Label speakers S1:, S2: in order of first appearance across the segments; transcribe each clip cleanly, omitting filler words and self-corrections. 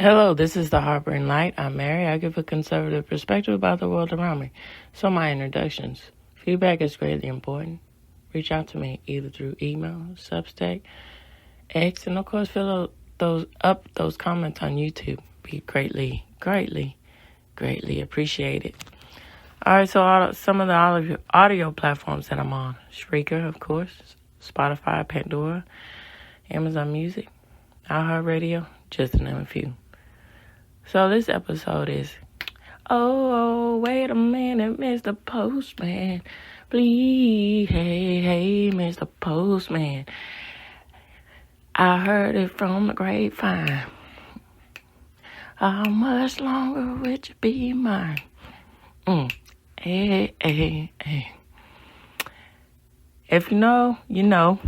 S1: Hello, this is the Harboring Light. I'm Mary. I give a conservative perspective about the world around me. So my introductions. Feedback is greatly important. Reach out to me either through email, Substack, X, and of course fill those comments on YouTube. Be greatly appreciated. All right, so some of the audio platforms that I'm on. Spreaker, of course, Spotify, Pandora, Amazon Music, iHeartRadio, just to name a few. So this episode is, oh, wait a minute, Mr. Postman. Please, hey, Mr. Postman. I heard it from the grapevine. How much longer would you be mine? Hey. If you know, you know.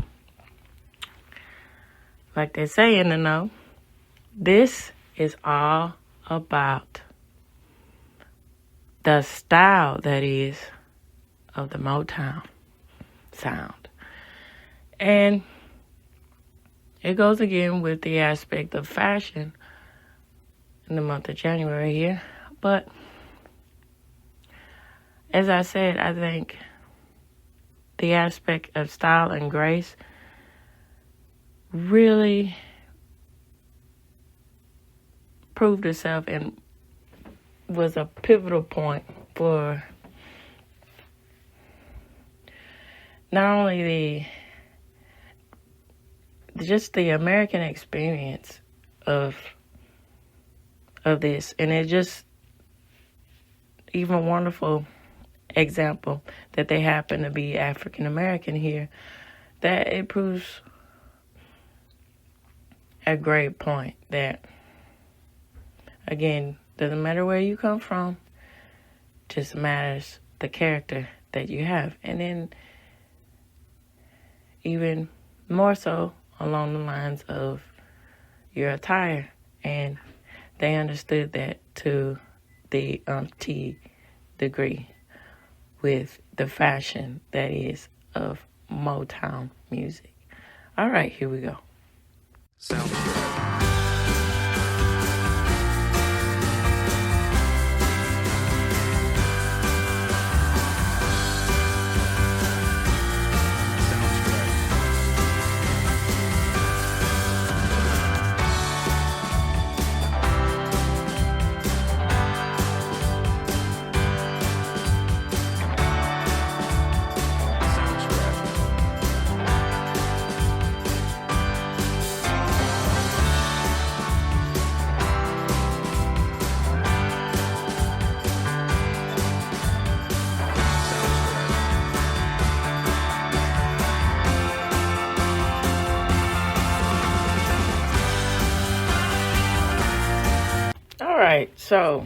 S1: Like they say in the know, this is all about the style that is of the Motown sound. And it goes again with the aspect of fashion in the month of January here. But as I said, I think the aspect of style and grace really proved itself and was a pivotal point for not only the American experience of this, and it's just even a wonderful example that they happen to be African American here, that it proves a great point that, again, doesn't matter where you come from, just matters the character that you have. And then even more so along the lines of your attire. And they understood that to the umpteenth degree with the fashion that is of Motown music. All right, here we go. Soundtrack. So,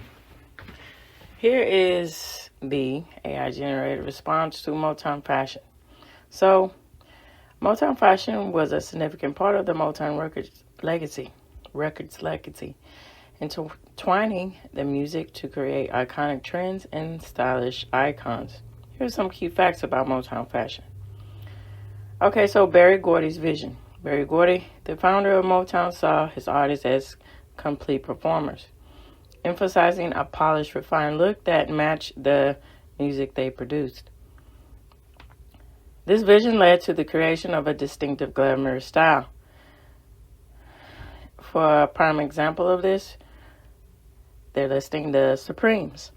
S1: here is the AI-generated response to Motown fashion. So, Motown fashion was a significant part of the Motown records legacy, intertwining the music to create iconic trends and stylish icons. Here's some key facts about Motown fashion. Okay, so Berry Gordy's vision. Berry Gordy, the founder of Motown, saw his artists as complete performers, emphasizing a polished, refined look that matched the music they produced. This vision led to the creation of a distinctive, glamorous style. For a prime example of this, they're listing the Supremes.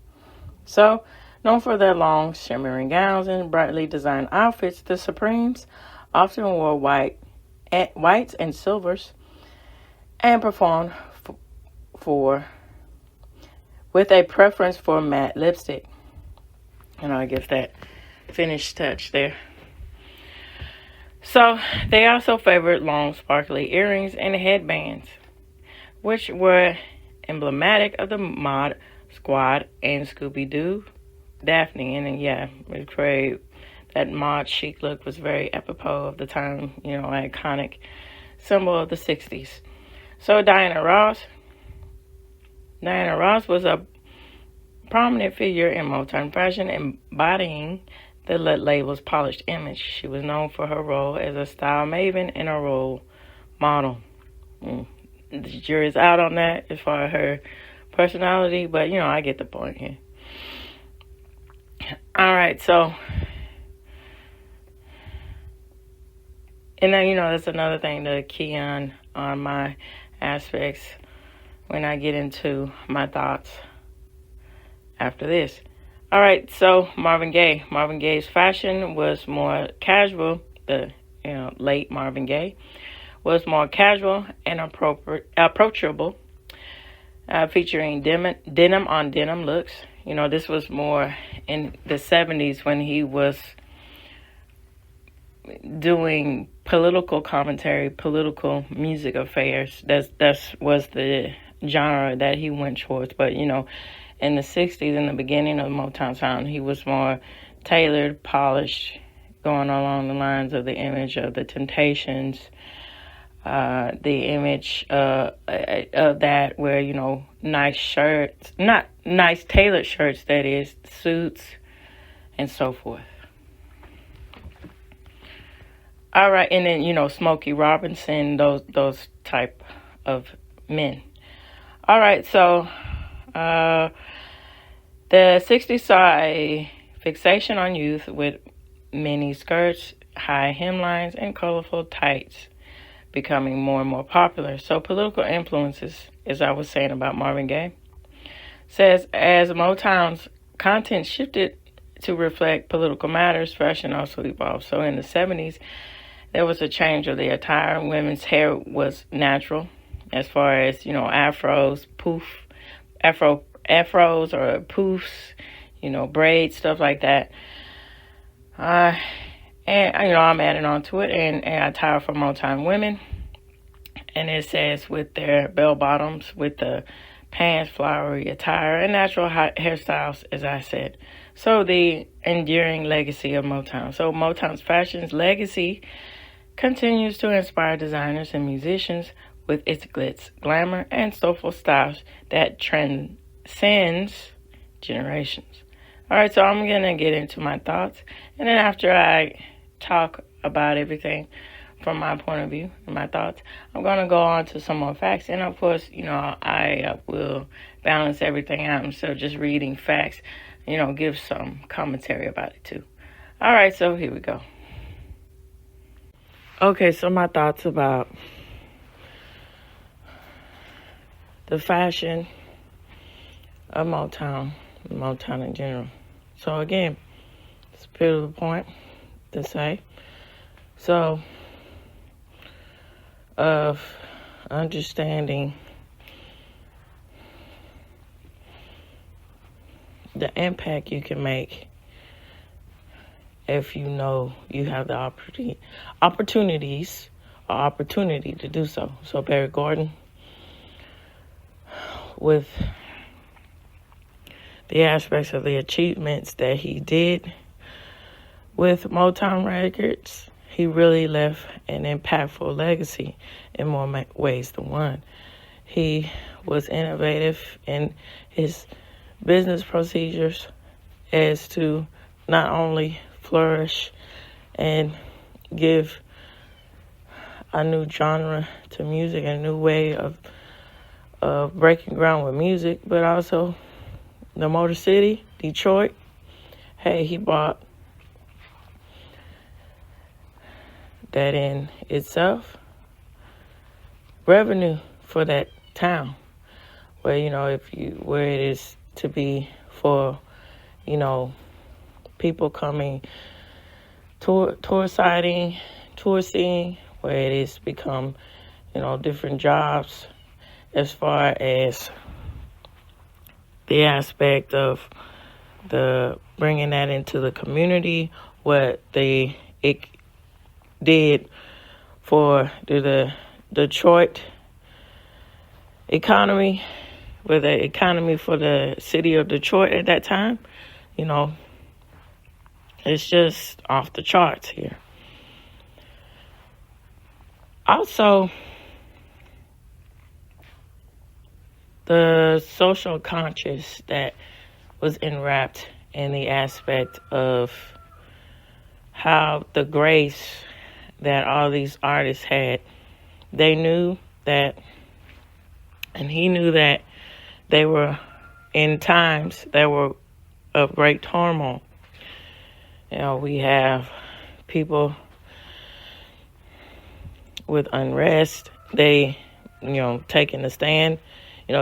S1: So, known for their long, shimmering gowns and brightly designed outfits, the Supremes often wore whites and silvers and performed with a preference for matte lipstick. And I guess that finished touch there. So they also favored long, sparkly earrings and headbands, which were emblematic of the Mod Squad and Scooby-Doo, Daphne. And yeah, it was great. That mod chic look was very apropos of the time, iconic symbol of the 60s. So Diana Ross was a prominent figure in Motown fashion, embodying the label's polished image. She was known for her role as a style maven and a role model. the jury's out on that as far as her personality, but I get the point here. All right, so, and then that's another thing to key on my aspects when I get into my thoughts after this. All right, so Marvin Gaye. Marvin Gaye's fashion was more casual. The late Marvin Gaye was more casual and approachable, featuring denim on denim looks. This was more in the 70s when he was doing political commentary, political music affairs. That was the genre that he went towards. But, in the 60s, in the beginning of Motown sound, he was more tailored, polished, going along the lines of the image of the Temptations, the image of that where, nice shirts, not nice tailored shirts, that is, suits, and so forth. All right, and then, Smokey Robinson, those type of men. All right, so the 60s saw a fixation on youth with mini skirts, high hemlines, and colorful tights becoming more and more popular. So political influences, as I was saying about Marvin Gaye, says as Motown's content shifted to reflect political matters, fashion also evolved. So in the 70s, there was a change of the attire. Women's hair was natural, as far as, afros, afros or poofs, braids, stuff like that. And, I'm adding on to it, and attire for Motown women. And it says with their bell bottoms, with the pants, flowery attire, and natural hairstyles, as I said. So the enduring legacy of Motown. So Motown's fashion's legacy continues to inspire designers and musicians with its glitz, glamour, and soulful styles that transcends generations. All right, so I'm going to get into my thoughts. And then after I talk about everything from my point of view and my thoughts, I'm going to go on to some more facts. And, of course, I will balance everything out instead of just reading facts, give some commentary about it, too. All right, so here we go. Okay, so my thoughts about the fashion of Motown in general. So again, it's a pivotal point to say. So, of understanding the impact you can make if you have the opportunity to do so. So Barry Gordon, with the aspects of the achievements that he did with Motown Records, he really left an impactful legacy in more ways than one. He was innovative in his business procedures as to not only flourish and give a new genre to music, a new way of breaking ground with music, but also the Motor City, Detroit. Hey, he brought that in itself revenue for that town, where where it is to be for people coming tour seeing, where it is become different jobs, as far as the aspect of the bringing that into the community, what it did for the Detroit economy, with the economy for the city of Detroit at that time. It's just off the charts here. Also, the social conscious that was enwrapped in the aspect of how the grace that all these artists had. They knew that And he knew that they were in times that were of great turmoil. We have people with unrest. They, taking a stand.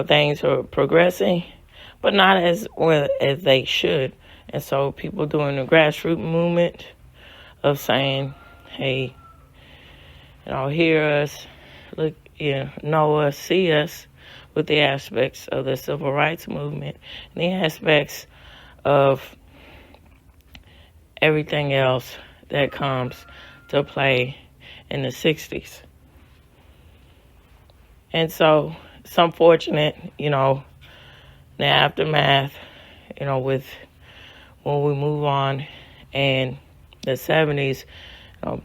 S1: Things are progressing, but not as well as they should. And so people doing the grassroots movement of saying, hey, hear us, look, know us, see us, with the aspects of the civil rights movement and the aspects of everything else that comes to play in the 60s. And so it's unfortunate, the aftermath, with when we move on and the 70s,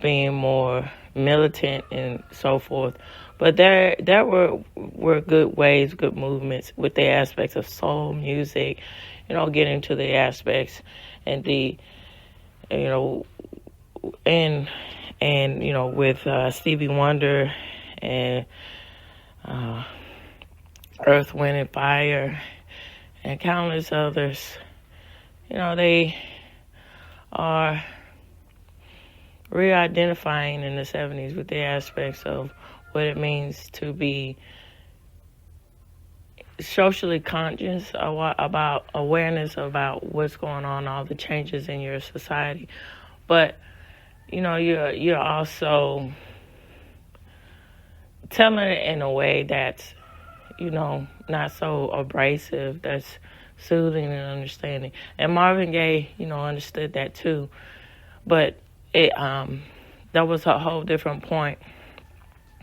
S1: being more militant and so forth. But there were good ways, good movements with the aspects of soul music, getting to the aspects and the, and with Stevie Wonder and Earth, Wind, and Fire and countless others, they are re-identifying in the 70s with the aspects of what it means to be socially conscious about awareness about what's going on, all the changes in your society. But, you're also telling it in a way that's, not so abrasive, that's soothing and understanding. And Marvin Gaye, understood that too. But that was a whole different point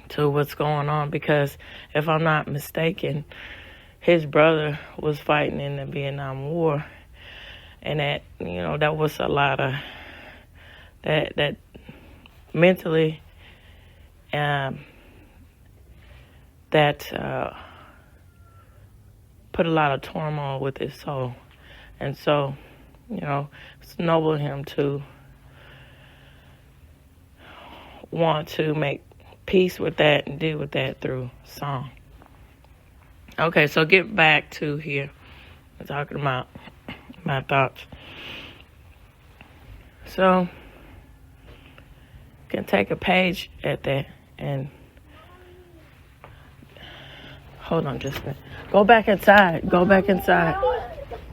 S1: to what's going on, because if I'm not mistaken, his brother was fighting in the Vietnam War, and that that was a lot of that mentally that put a lot of turmoil with his soul. And so it's noble of him to want to make peace with that and deal with that through song. Okay, so get back to here. I'm talking about my thoughts. So, you can take a page at that and hold on just a minute. Go back inside. Go back inside.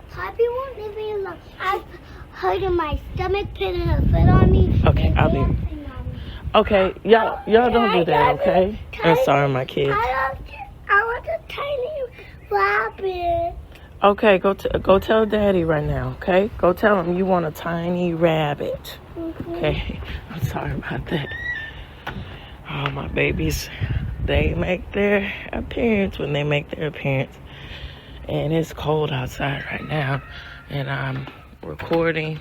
S2: Poppy won't leave me alone. I've heard my stomach putting a foot on me.
S1: Okay, I'll be. Okay, y'all don't do that, okay? I'm sorry, my kids.
S2: I want a tiny rabbit.
S1: Okay, go tell Daddy right now, okay? Go tell him you want a tiny rabbit. Mm-hmm. Okay, I'm sorry about that. Oh, my babies, they make their appearance when they make their appearance. And it's cold outside right now. And I'm recording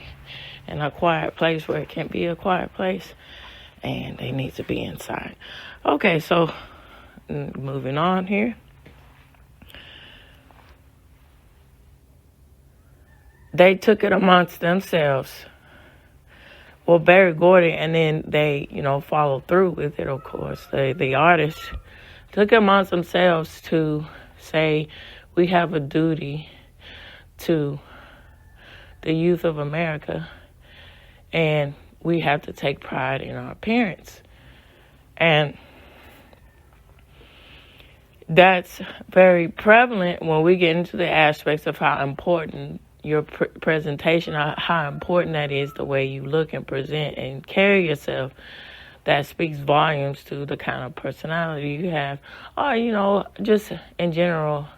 S1: in a quiet place where it can't be a quiet place. And they need to be inside. Okay, so moving on here. They took it amongst themselves. Well, Barry Gordy, and then they, followed through with it, of course. The artists took it amongst themselves to say, we have a duty to the youth of America, and we have to take pride in our appearance. And that's very prevalent when we get into the aspects of how important your presentation, how important that is, the way you look and present and carry yourself. That speaks volumes to the kind of personality you have. Or, just in general,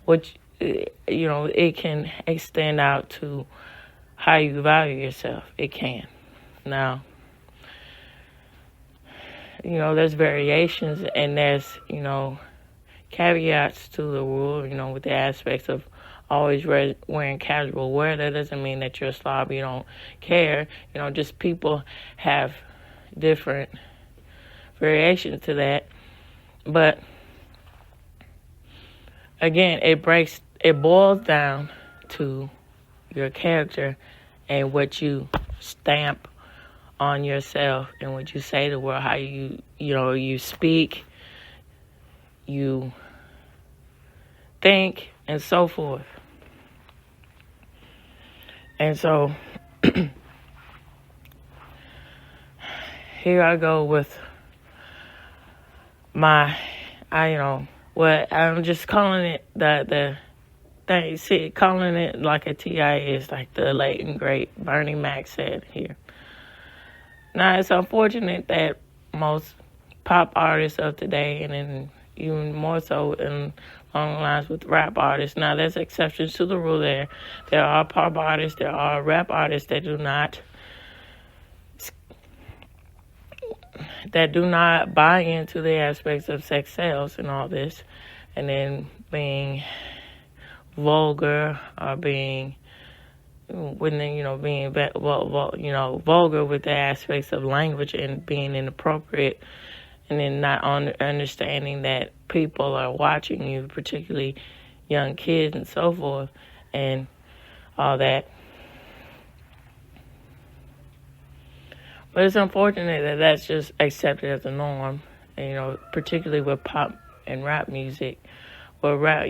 S1: which, it can extend out to how you value yourself. It can. Now, there's variations and there's, caveats to the rule, with the aspects of always wearing casual wear. That doesn't mean that you're a slob, you don't care. Just people have different variations to that. But, again, it boils down to your character and what you stamp on yourself and what you say to the world, how you speak, you think, and so forth. And so here I go with what I'm just calling it the thing. See, calling it like a TI is like the late and great Bernie Mac said here. Now, it's unfortunate that most pop artists of today, and then even more so in along the lines with rap artists. Now, there's exceptions to the rule there. There are pop artists, there are rap artists that do not buy into the aspects of sex sales and all this, and then being vulgar or being vulgar with the aspects of language and being inappropriate, and then not understanding that people are watching you, particularly young kids and so forth, and all that. But it's unfortunate that that's just accepted as a norm, and, particularly with pop and rap music. Well, rap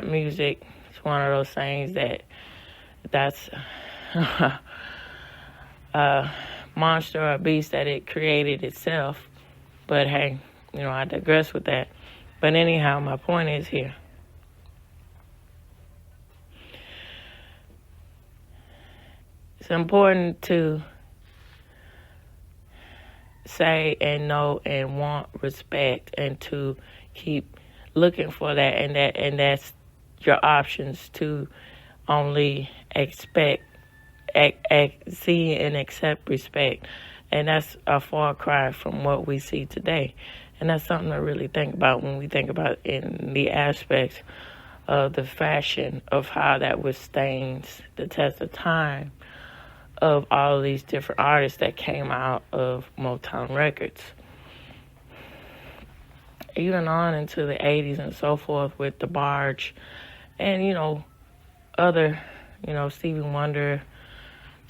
S1: music is one of those things that's a monster or a beast that it created itself. But hey, I digress with that. But anyhow, my point is here. It's important to say and know and want respect, and to keep looking for that, and that's your options to only see and accept respect. And that's a far cry from what we see today. And that's something to really think about when we think about in the aspects of the fashion of how that withstands the test of time of all of these different artists that came out of Motown Records. Even on into the 80s and so forth with the Barge and, other, Stevie Wonder,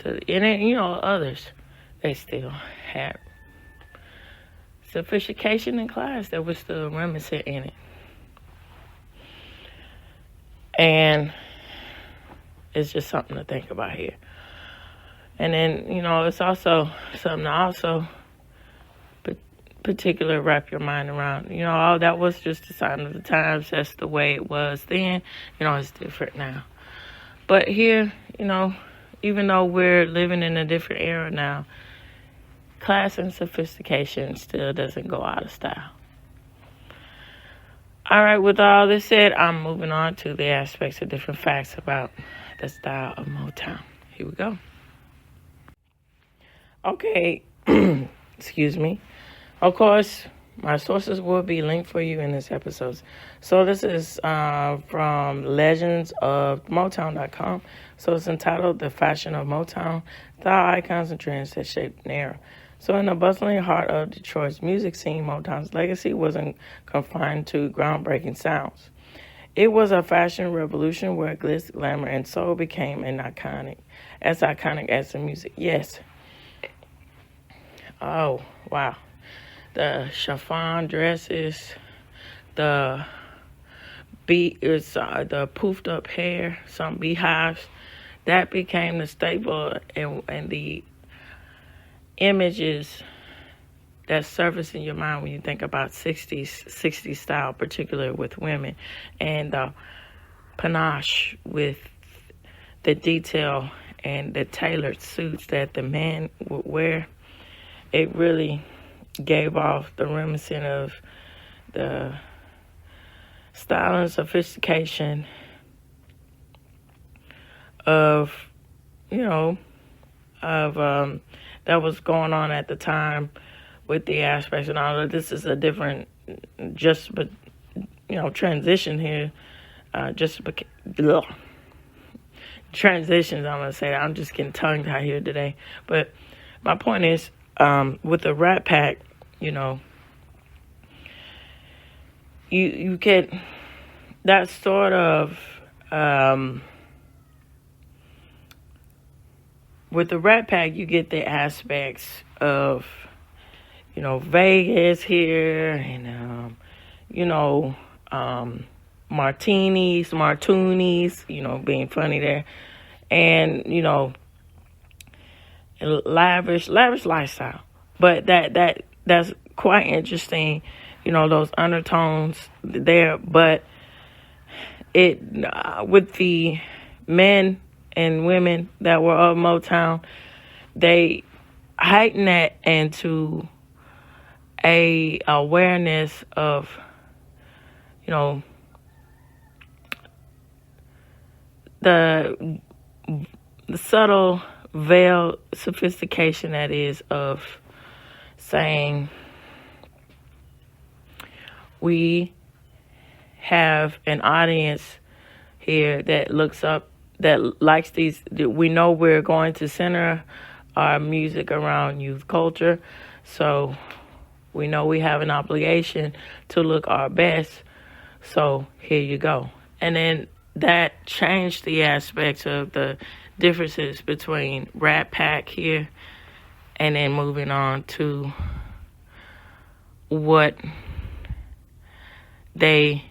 S1: others, they still had sophistication and class that was still reminiscent in it. And it's just something to think about here. And then, it's also something to also particular wrap your mind around. All that was just a sign of the times. That's the way it was then. It's different now. But here, even though we're living in a different era now, class and sophistication still doesn't go out of style. All right, with all this said, I'm moving on to the aspects of different facts about the style of Motown. Here we go. Okay, excuse me. Of course, my sources will be linked for you in this episode. So this is from legendsofmotown.com. So it's entitled The Fashion of Motown, Style Icons and Trends That Shaped an Era. So in the bustling heart of Detroit's music scene, Motown's legacy wasn't confined to groundbreaking sounds. It was a fashion revolution where glitz, glamour, and soul became iconic as the music. Yes. Oh, wow. The chiffon dresses, the poofed up hair, some beehives, that became the staple and the images that surface in your mind when you think about 60s style, particularly with women, and the panache with the detail and the tailored suits that the men would wear. It really gave off the reminiscence of the style and sophistication of that was going on at the time with the aspects and all of this. Is a different transition here. Transitions, I'm gonna say that. I'm just getting tongue tied here today. But my point is, with the Rat Pack, you get that sort of with the Rat Pack, you get the aspects of Vegas here, and martinis, being funny there. And, lavish lifestyle. But that's quite interesting, those undertones there. But it with the men and women that were of Motown, they heightened that into a awareness of, the subtle veiled sophistication that is of saying we have an audience here that looks up, that likes these. We know we're going to center our music around youth culture, so we know we have an obligation to look our best. So here you go. And then that changed the aspects of the differences between Rat Pack here and then moving on to what they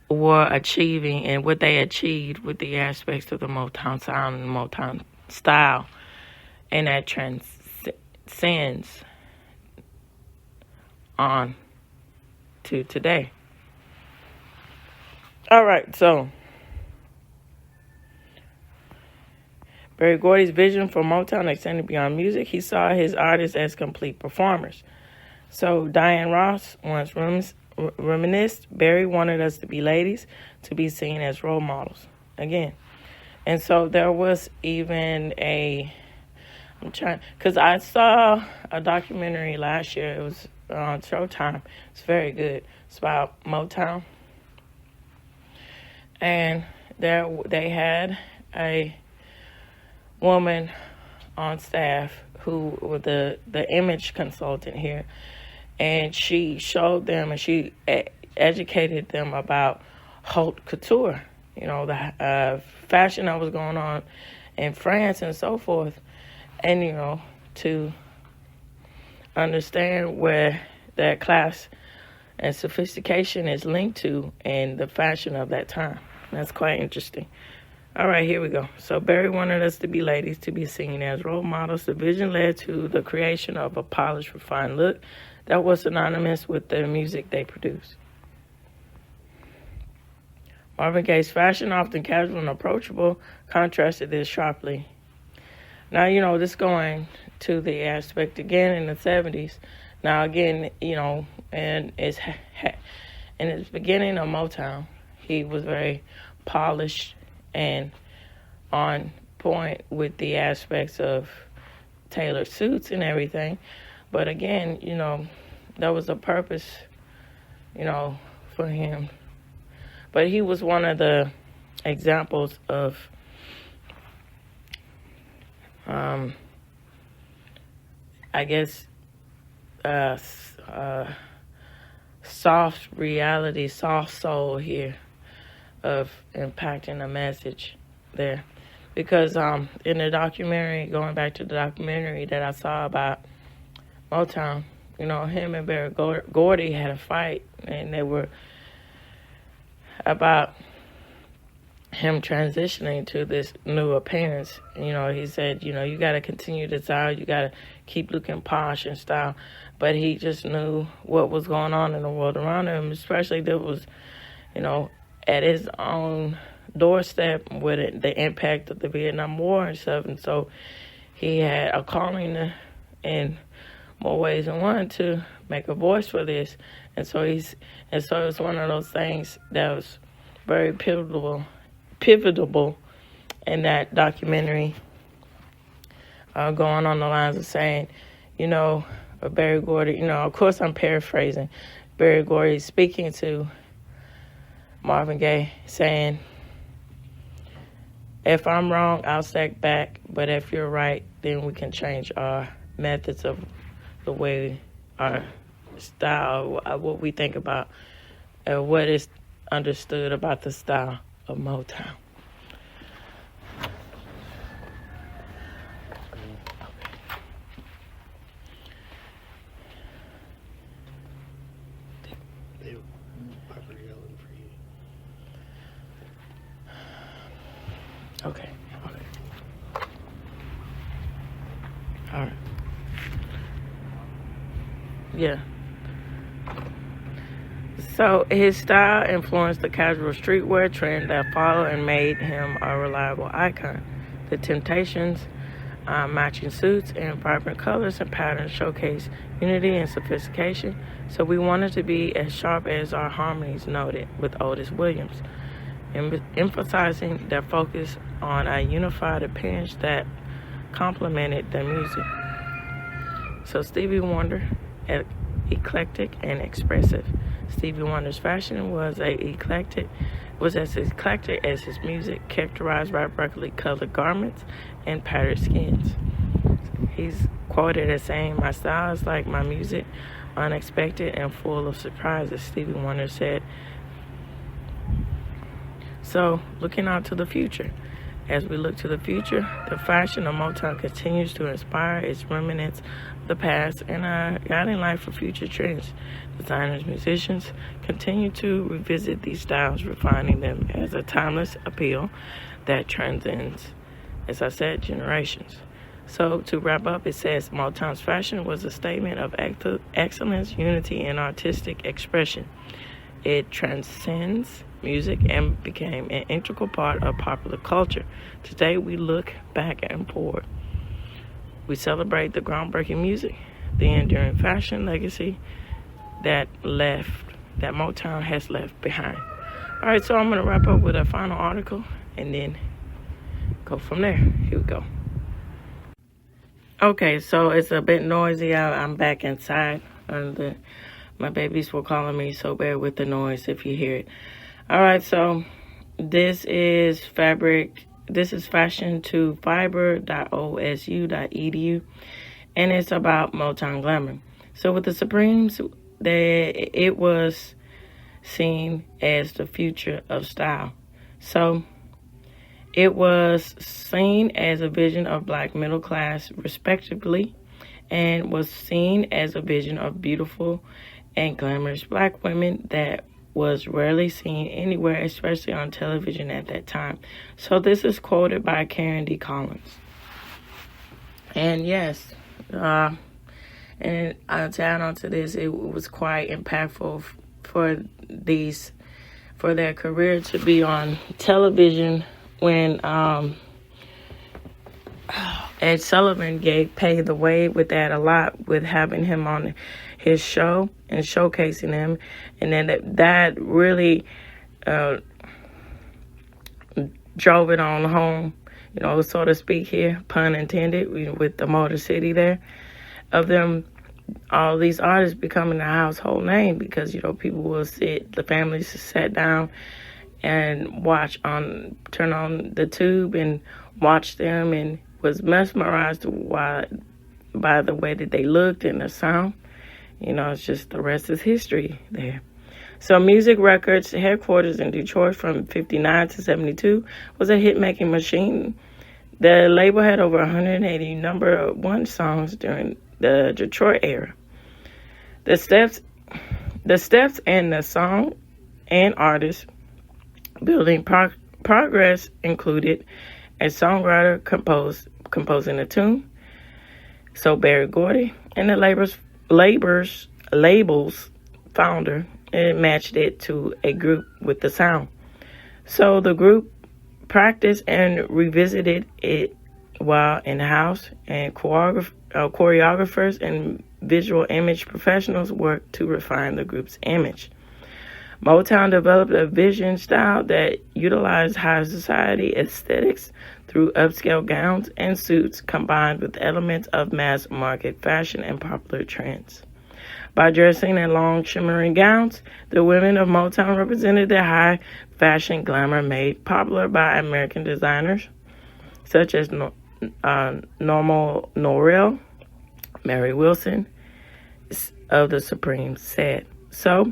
S1: were achieving and what they achieved with the aspects of the Motown sound and Motown style. And that transcends on to today. All right, so Berry Gordy's vision for Motown extended beyond music. He saw his artists as complete performers. So Diane Ross once reminisced, Berry wanted us to be ladies, to be seen as role models. Again. And so there was even because I saw a documentary last year. It was on Showtime. It's very good. It's about Motown. And there they had a woman on staff who was the image consultant here, and she showed them and she educated them about haute couture, the fashion that was going on in France and so forth, and to understand where that class and sophistication is linked to in the fashion of that time. That's quite interesting. All right, here we go. So Berry wanted us to be ladies, to be seen as role models. The vision led to the creation of a polished, refined look that was synonymous with the music they produced. Marvin Gaye's fashion, often casual and approachable, contrasted this sharply. Now, this going to the aspect again in the 70s. Now, again, and it's in its beginning of Motown, he was very polished and on point with the aspects of tailored suits and everything. But again, there was a purpose, for him. But he was one of the examples of I guess soft reality, soft soul here of impacting a message there. Because in the documentary, going back to the documentary that I saw about Motown, him and Berry Gordy had a fight, and they were about him transitioning to this new appearance. He said, you got to continue to style, you got to keep looking posh and style. But he just knew what was going on in the world around him, especially that was, at his own doorstep with the impact of the Vietnam War and stuff. And so he had a calling in more ways than one to make a voice for this. And so it's one of those things that was very pivotal in that documentary, going on the lines of saying, Berry Gordy, of course I'm paraphrasing, Berry Gordy speaking to Marvin Gaye, saying, if I'm wrong, I'll step back, but if you're right, then we can change our methods of the way our style, what we think about, what is understood about the style of Motown.
S3: They were yelling for you.
S1: Yeah. So his style influenced the casual streetwear trend that followed and made him a reliable icon. The Temptations' matching suits and vibrant colors and patterns showcase unity and sophistication. So we wanted to be as sharp as our harmonies, noted with Otis Williams, emphasizing their focus on a unified appearance that complemented the music. So Stevie Wonder, eclectic and expressive. Stevie Wonder's fashion was as eclectic as his music, characterized by brightly colored garments and patterned skins. He's quoted as saying, "My style is like my music, unexpected and full of surprises," Stevie Wonder said. So, looking out to the future. As we look to the future, the fashion of Motown continues to inspire its remnants of the past and a guiding light for future trends. Designers, musicians continue to revisit these styles, refining them as a timeless appeal that transcends, as I said, generations. So to wrap up, it says Motown's fashion was a statement of excellence, unity, and artistic expression. It transcends music and became an integral part of popular culture. Today, we look back and forward. We celebrate the groundbreaking music, the enduring fashion legacy that Motown has left behind. All right, so I'm going to wrap up with a final article and then go from there. Here we go. Okay, so it's a bit noisy out. I'm back inside. My babies were calling me, so bear with the noise if you hear it. All right, so this is fashion2fiber.osu.edu, and it's about Motown Glamour. So with the Supremes, it was seen as the future of style. So it was seen as a vision of black middle class, respectively, and was seen as a vision of beautiful and glamorous black women that was rarely seen anywhere, especially on television at that time. So this is quoted by Karen D. Collins. And yes, and to add on to this, it was quite impactful for their career to be on television when Ed Sullivan paved the way with that a lot, with having him on his show and showcasing him, and then that really drove it on home, so to speak here, pun intended, with the Motor City there, of them, all these artists becoming a household name because, people will the families sat down and turn on the tube and watch them and was mesmerized by the way that they looked and the sound. It's just the rest is history there. So Music Records headquarters in Detroit from 59 to 72 was a hit-making machine. The label had over 180 number one songs during the Detroit era. The steps and the song and artist building progress included a songwriter composing a tune. So Barry Gordy and the label's founder matched it to a group with the sound. So the group practiced and revisited it while in the house, and choreographers and visual image professionals worked to refine the group's image. Motown developed a vision style that utilized high society aesthetics through upscale gowns and suits combined with elements of mass market fashion and popular trends. By dressing in long shimmering gowns, the women of Motown represented the high fashion glamour made popular by American designers such as Norma Norell, Mary Wilson of the Supremes said. So,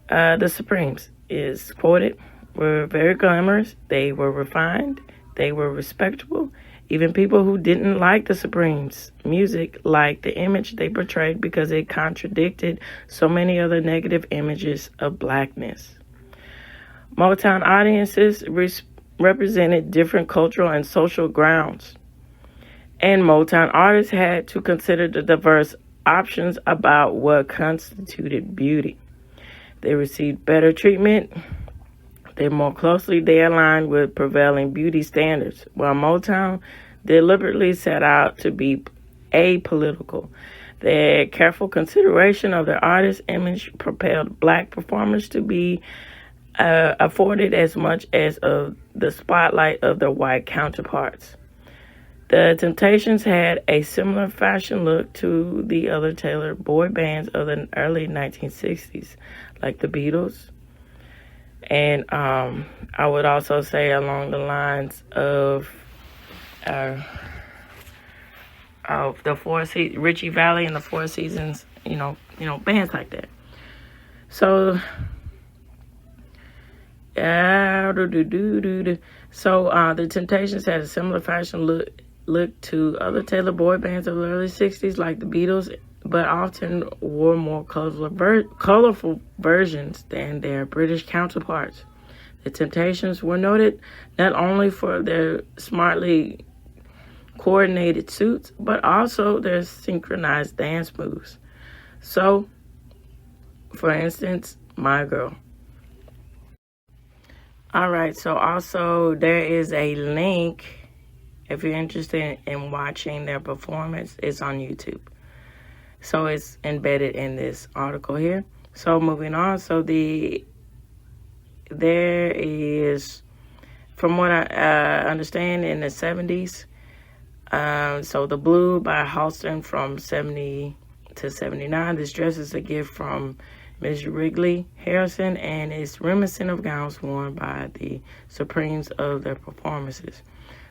S1: the Supremes is quoted, were very glamorous, they were refined, they were respectable. Even people who didn't like the Supremes' music liked the image they portrayed because it contradicted so many other negative images of blackness. Motown audiences represented different cultural and social grounds, and Motown artists had to consider the diverse options about what constituted beauty. They received better treatment. They aligned with prevailing beauty standards, while Motown deliberately set out to be apolitical. Their careful consideration of their artist's image propelled black performers to be afforded as much as of the spotlight of their white counterparts. The Temptations had a similar fashion look to the other tailored boy bands of the early 1960s, like the Beatles. And I would also say along the lines of the Richie Valens and the Four Seasons, bands like that. So, the Temptations had a similar fashion look to other tailored boy bands of the early 60s, like the Beatles, but often wore more colorful versions than their British counterparts. The Temptations were noted not only for their smartly coordinated suits, but also their synchronized dance moves. So, for instance, My Girl. All right, so also there is a link if you're interested in watching their performance. It's on YouTube. So it's embedded in this article here. So moving on, so there is, from what I understand, in the 70s, so The Blue by Halston from 70 to 79. This dress is a gift from Ms. Wrigley Harrison and is reminiscent of gowns worn by the Supremes of their performances.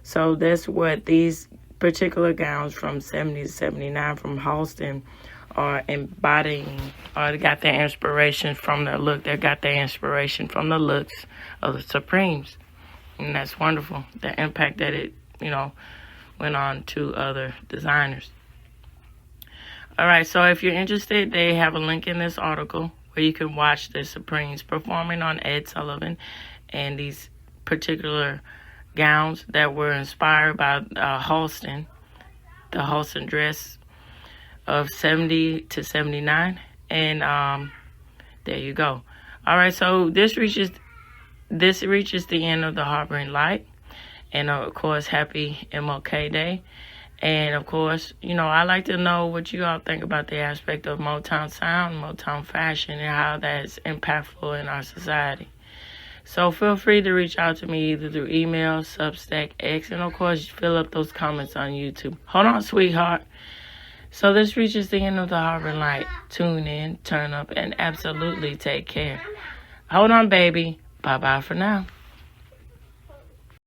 S1: So that's what these particular gowns from 70 to 79 from Halston are embodying, or they got their inspiration from their look. They got their inspiration from the looks of the Supremes. And that's wonderful, the impact that it, went on to other designers. All right, so if you're interested, they have a link in this article where you can watch the Supremes performing on Ed Sullivan and these particular gowns that were inspired by Halston, the Halston dress of 70 to 79. And there you go. All right, so this reaches the end of the Harboring Light. And of course, happy MLK Day. And of course, I like to know what you all think about the aspect of Motown sound, Motown fashion, and how that's impactful in our society. So feel free to reach out to me either through email, Substack, X, and of course, fill up those comments on YouTube. Hold on, sweetheart. So this reaches the end of the Harboring Light. Tune in, turn up, and absolutely take care. Hold on, baby. Bye-bye for now.